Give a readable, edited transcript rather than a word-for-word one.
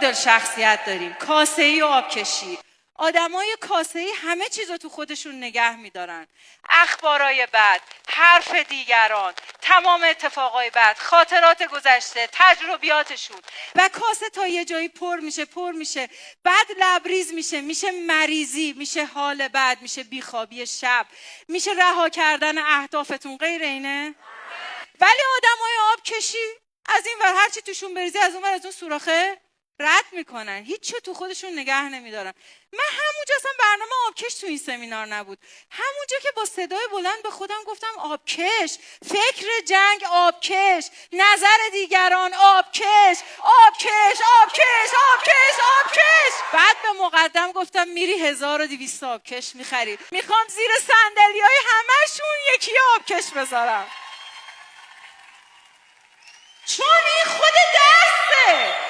مدل شخصیت داریم. کاسه‌ای و آبکشی. آدمای کاسه‌ای همه چیز رو تو خودشون نگه می‌دارن. اخبارای بد، حرف دیگران، تمام اتفاقای بد، خاطرات گذشته، تجربیاتشون. و کاسه تا یه جایی پر میشه، بعد لبریز میشه مریضی، میشه حال بد، میشه بیخوابی شب، میشه رها کردن اهدافتون. غیر اینه؟ ولی آدمای آبکشی از این ور هر چی توشون بریزی از اون ور از اون سوراخه رد میکنن، هیچ چی تو خودشون نگه نمیدارن. من همونجا اصلا برنامه آبکش تو این سمینار نبود. همونجا که با صدای بلند به خودم گفتم آبکش، فکر جنگ آبکش، نظر دیگران آبکش، آبکش، آبکش، آبکش، آبکش. بعد به مقدم گفتم میری 1200 آبکش میخری، میخوام زیر صندلیای همشون یکی آبکش بذارم، چون این خود درسه.